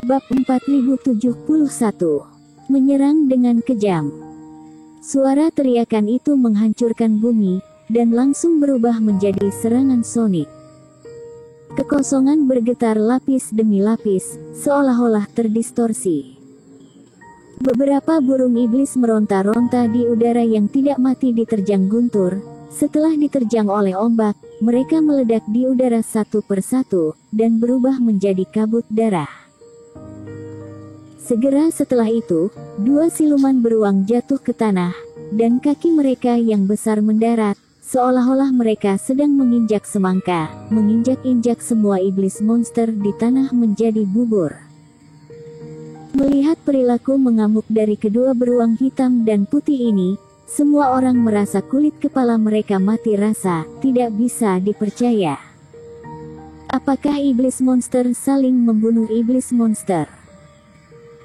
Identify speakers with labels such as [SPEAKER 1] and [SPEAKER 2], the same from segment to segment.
[SPEAKER 1] Bab 4071. Menyerang dengan kejam. Suara teriakan itu menghancurkan bumi, dan langsung berubah menjadi serangan sonik. Kekosongan bergetar lapis demi lapis, seolah-olah terdistorsi. Beberapa burung iblis meronta-ronta di udara yang tidak mati diterjang guntur. Setelah diterjang oleh ombak, mereka meledak di udara satu persatu, dan berubah menjadi kabut darah. Segera setelah itu, dua siluman beruang jatuh ke tanah, dan kaki mereka yang besar mendarat, seolah-olah mereka sedang menginjak semangka, menginjak-injak semua iblis monster di tanah menjadi bubur. Melihat perilaku mengamuk dari kedua beruang hitam dan putih ini, semua orang merasa kulit kepala mereka mati rasa, tidak bisa dipercaya. Apakah iblis monster saling membunuh iblis monster?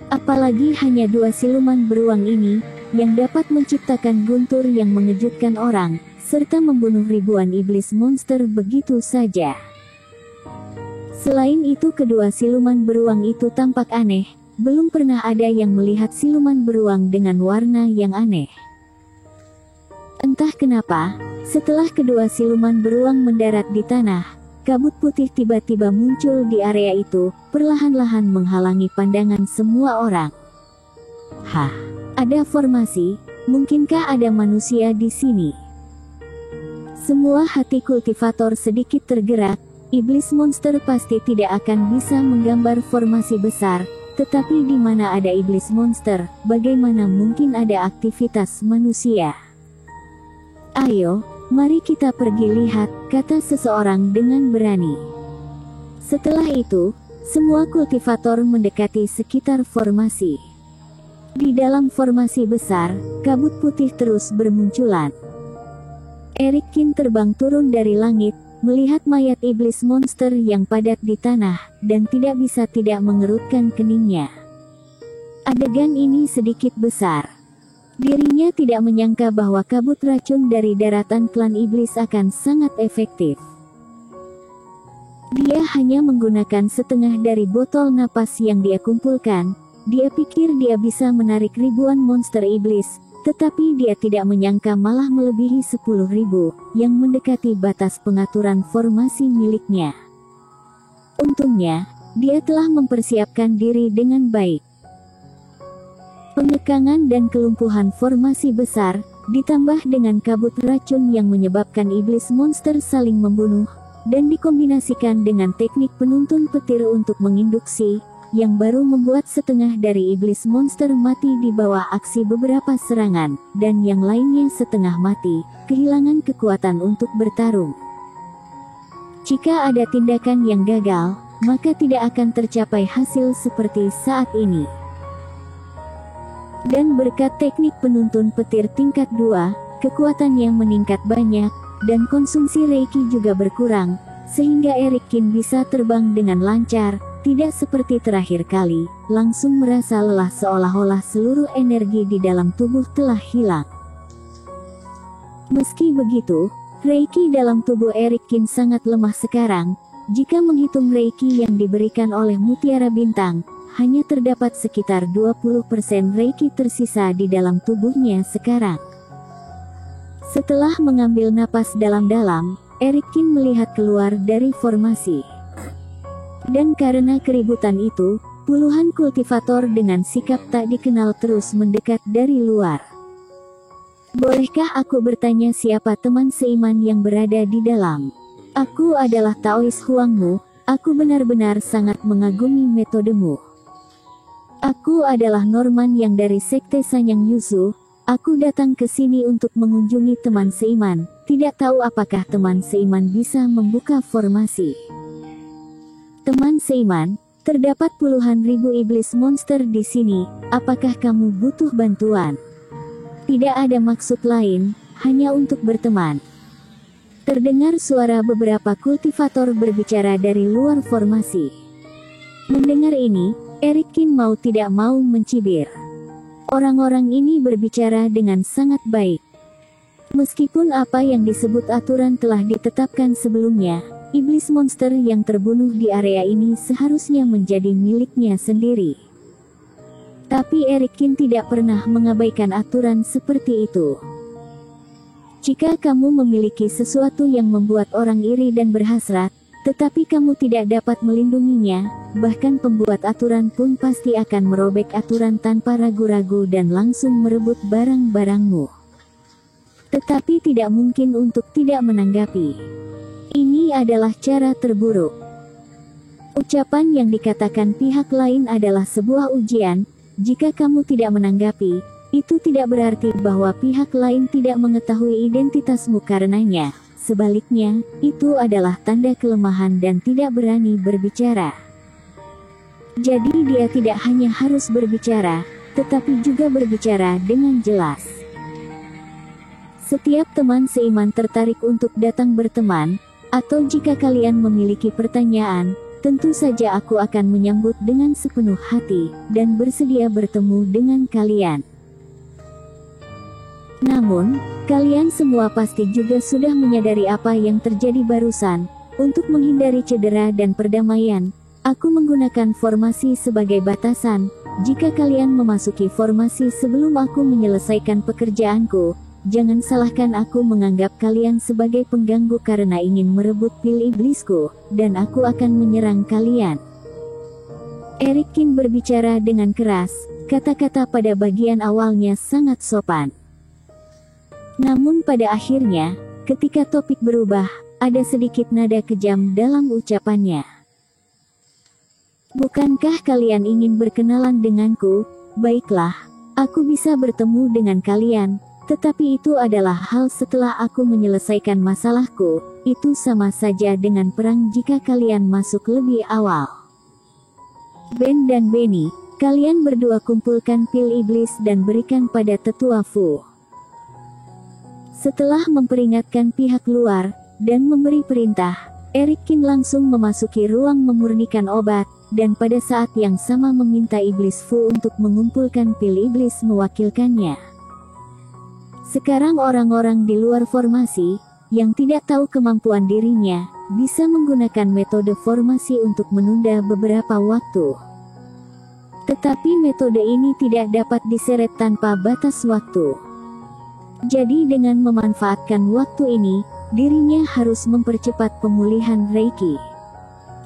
[SPEAKER 1] Apalagi hanya dua siluman beruang ini, yang dapat menciptakan guntur yang mengejutkan orang, serta membunuh ribuan iblis monster begitu saja. Selain itu kedua siluman beruang itu tampak aneh, belum pernah ada yang melihat siluman beruang dengan warna yang aneh. Entah kenapa, setelah kedua siluman beruang mendarat di tanah, kabut putih tiba-tiba muncul di area itu, perlahan-lahan menghalangi pandangan semua orang. Hah, ada formasi, mungkinkah ada manusia di sini? Semua hati kultivator sedikit tergerak, iblis monster pasti tidak akan bisa menggambar formasi besar, tetapi di mana ada iblis monster, bagaimana mungkin ada aktivitas manusia? Ayo, mari kita pergi lihat, kata seseorang dengan berani. Setelah itu, semua kultivator mendekati sekitar formasi. Di dalam formasi besar, kabut putih terus bermunculan. Erikkin terbang turun dari langit, melihat mayat iblis monster yang padat di tanah, dan tidak bisa tidak mengerutkan keningnya. Adegan ini sedikit besar. Dirinya tidak menyangka bahwa kabut racun dari daratan klan iblis akan sangat efektif. Dia hanya menggunakan setengah dari botol napas yang dia kumpulkan. Dia pikir dia bisa menarik ribuan monster iblis, tetapi dia tidak menyangka malah melebihi 10.000, yang mendekati batas pengaturan formasi miliknya. Untungnya, dia telah mempersiapkan diri dengan baik. Pengekangan dan kelumpuhan formasi besar, ditambah dengan kabut racun yang menyebabkan iblis monster saling membunuh, dan dikombinasikan dengan teknik penuntun petir untuk menginduksi, yang baru membuat setengah dari iblis monster mati di bawah aksi beberapa serangan, dan yang lainnya setengah mati, kehilangan kekuatan untuk bertarung. Jika ada tindakan yang gagal, maka tidak akan tercapai hasil seperti saat ini. Dan berkat teknik penuntun petir tingkat 2, kekuatannya meningkat banyak, dan konsumsi Reiki juga berkurang, sehingga Erikkin bisa terbang dengan lancar, tidak seperti terakhir kali, langsung merasa lelah seolah-olah seluruh energi di dalam tubuh telah hilang. Meski begitu, Reiki dalam tubuh Erikkin sangat lemah sekarang. Jika menghitung Reiki yang diberikan oleh Mutiara Bintang, hanya terdapat sekitar 20% Reiki tersisa di dalam tubuhnya sekarang. Setelah mengambil napas dalam-dalam, Erikkin melihat keluar dari formasi. Dan karena keributan itu, puluhan kultivator dengan sikap tak dikenal terus mendekat dari luar. Bolehkah aku bertanya siapa teman seiman yang berada di dalam? Aku adalah Taois Huangmu, aku benar-benar sangat mengagumi metodemu. Aku adalah Norman yang dari Sekte Sanyang Yuzu. Aku datang ke sini untuk mengunjungi teman seiman. Tidak tahu apakah teman seiman bisa membuka formasi. Teman seiman, terdapat puluhan ribu iblis monster di sini. Apakah kamu butuh bantuan? Tidak ada maksud lain, hanya untuk berteman. Terdengar suara beberapa kultivator berbicara dari luar formasi. Mendengar ini, Erikkin mau tidak mau mencibir. Orang-orang ini berbicara dengan sangat baik. Meskipun apa yang disebut aturan telah ditetapkan sebelumnya, iblis monster yang terbunuh di area ini seharusnya menjadi miliknya sendiri. Tapi Eric Kin tidak pernah mengabaikan aturan seperti itu. Jika kamu memiliki sesuatu yang membuat orang iri dan berhasrat, tetapi kamu tidak dapat melindunginya, bahkan pembuat aturan pun pasti akan merobek aturan tanpa ragu-ragu dan langsung merebut barang-barangmu. Tetapi tidak mungkin untuk tidak menanggapi. Ini adalah cara terburuk. Ucapan yang dikatakan pihak lain adalah sebuah ujian. Jika kamu tidak menanggapi, itu tidak berarti bahwa pihak lain tidak mengetahui identitasmu karenanya. Sebaliknya, itu adalah tanda kelemahan dan tidak berani berbicara. Jadi dia tidak hanya harus berbicara, tetapi juga berbicara dengan jelas. Setiap teman seiman tertarik untuk datang berteman, atau jika kalian memiliki pertanyaan, tentu saja aku akan menyambut dengan sepenuh hati, dan bersedia bertemu dengan kalian. Namun, kalian semua pasti juga sudah menyadari apa yang terjadi barusan. Untuk menghindari cedera dan perdamaian, aku menggunakan formasi sebagai batasan. Jika kalian memasuki formasi sebelum aku menyelesaikan pekerjaanku, jangan salahkan aku menganggap kalian sebagai pengganggu karena ingin merebut pil iblisku, dan aku akan menyerang kalian. Eric Kin berbicara dengan keras, kata-kata pada bagian awalnya sangat sopan. Namun pada akhirnya, ketika topik berubah, ada sedikit nada kejam dalam ucapannya. Bukankah kalian ingin berkenalan denganku? Baiklah, aku bisa bertemu dengan kalian. Tetapi itu adalah hal setelah aku menyelesaikan masalahku. Itu sama saja dengan perang jika kalian masuk lebih awal. Ben dan Benny, kalian berdua kumpulkan pil iblis dan berikan pada tetua Fu. Setelah memperingatkan pihak luar, dan memberi perintah, Eric Kin langsung memasuki ruang memurnikan obat, dan pada saat yang sama meminta iblis Fu untuk mengumpulkan pil iblis mewakilkannya. Sekarang orang-orang di luar formasi, yang tidak tahu kemampuan dirinya, bisa menggunakan metode formasi untuk menunda beberapa waktu. Tetapi metode ini tidak dapat diseret tanpa batas waktu. Jadi dengan memanfaatkan waktu ini, dirinya harus mempercepat pemulihan Reiki.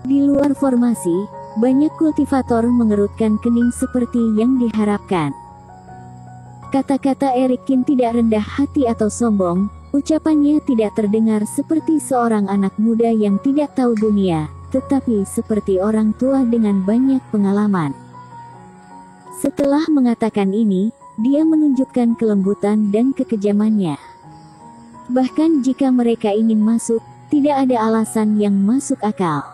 [SPEAKER 1] Di luar formasi, banyak kultivator mengerutkan kening seperti yang diharapkan. Kata-kata Eric Kin tidak rendah hati atau sombong, ucapannya tidak terdengar seperti seorang anak muda yang tidak tahu dunia, tetapi seperti orang tua dengan banyak pengalaman. Setelah mengatakan ini, dia menunjukkan kelembutan dan kekejamannya. Bahkan jika mereka ingin masuk, tidak ada alasan yang masuk akal.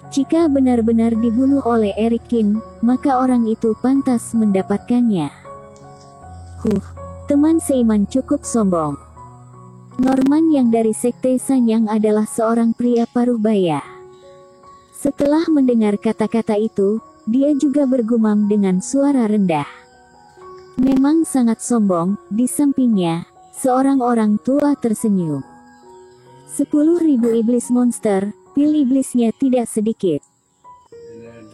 [SPEAKER 1] Jika benar-benar dibunuh oleh Eric Kin, maka orang itu pantas mendapatkannya. Teman seiman cukup sombong. Norman yang dari Sekte Sanyang adalah seorang pria paruh baya. Setelah mendengar kata-kata itu, dia juga bergumam dengan suara rendah. Memang sangat sombong. Di sampingnya, seorang orang tua tersenyum. 10.000 iblis monster, pil iblisnya tidak sedikit.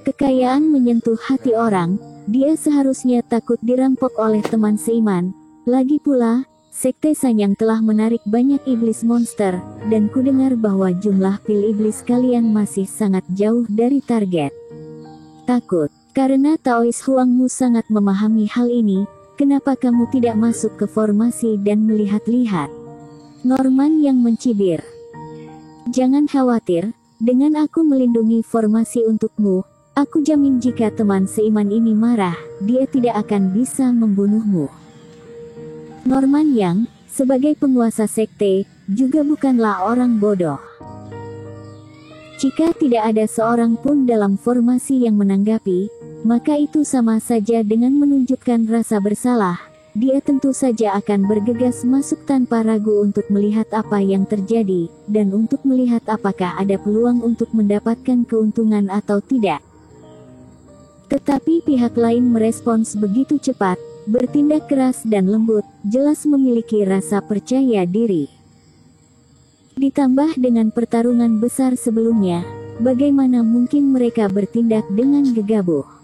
[SPEAKER 1] Kekayaan menyentuh hati orang. Dia seharusnya takut dirampok oleh teman seiman. Lagi pula, Sekte Sanyang telah menarik banyak iblis monster, dan kudengar bahwa jumlah pil iblis kalian masih sangat jauh dari target. Takut, karena Taois Huangmu sangat memahami hal ini, kenapa kamu tidak masuk ke formasi dan melihat-lihat? Norman yang mencibir. Jangan khawatir, dengan aku melindungi formasi untukmu, aku jamin jika teman seiman ini marah, dia tidak akan bisa membunuhmu. Norman Yang, sebagai penguasa sekte, juga bukanlah orang bodoh. Jika tidak ada seorang pun dalam formasi yang menanggapi, maka itu sama saja dengan menunjukkan rasa bersalah. Dia tentu saja akan bergegas masuk tanpa ragu untuk melihat apa yang terjadi, dan untuk melihat apakah ada peluang untuk mendapatkan keuntungan atau tidak. Tetapi pihak lain merespons begitu cepat, bertindak keras dan lembut, jelas memiliki rasa percaya diri. Ditambah dengan pertarungan besar sebelumnya, bagaimana mungkin mereka bertindak dengan gegabah?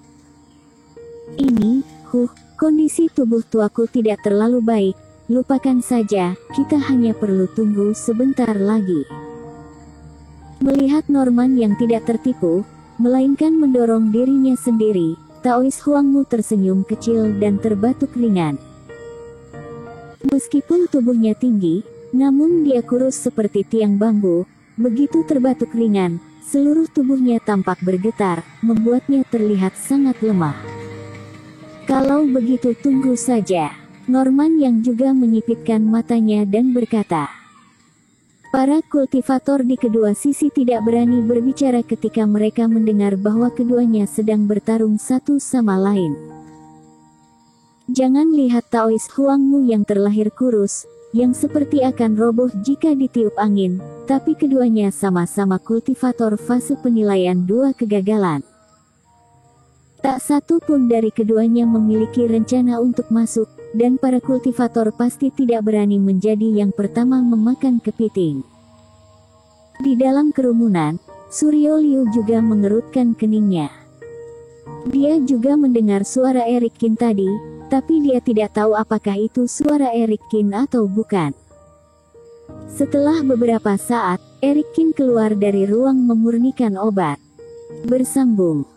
[SPEAKER 1] Kondisi tubuh tuaku tidak terlalu baik, lupakan saja, kita hanya perlu tunggu sebentar lagi. Melihat Norman yang tidak tertipu, melainkan mendorong dirinya sendiri, Taois Huangmu tersenyum kecil dan terbatuk ringan. Meskipun tubuhnya tinggi, namun dia kurus seperti tiang bambu, begitu terbatuk ringan, seluruh tubuhnya tampak bergetar, membuatnya terlihat sangat lemah. Kalau begitu tunggu saja. Norman yang juga menyipitkan matanya dan berkata. Para kultivator di kedua sisi tidak berani berbicara ketika mereka mendengar bahwa keduanya sedang bertarung satu sama lain. Jangan lihat Taois Huangmu yang terlahir kurus, yang seperti akan roboh jika ditiup angin, tapi keduanya sama-sama kultivator fase penilaian 2 kegagalan. Tak satu pun dari keduanya memiliki rencana untuk masuk, dan para kultivator pasti tidak berani menjadi yang pertama memakan kepiting. Di dalam kerumunan, Suryo Liu juga mengerutkan keningnya. Dia juga mendengar suara Eric Qin tadi, tapi dia tidak tahu apakah itu suara Eric Qin atau bukan. Setelah beberapa saat, Eric Qin keluar dari ruang memurnikan obat. Bersambung.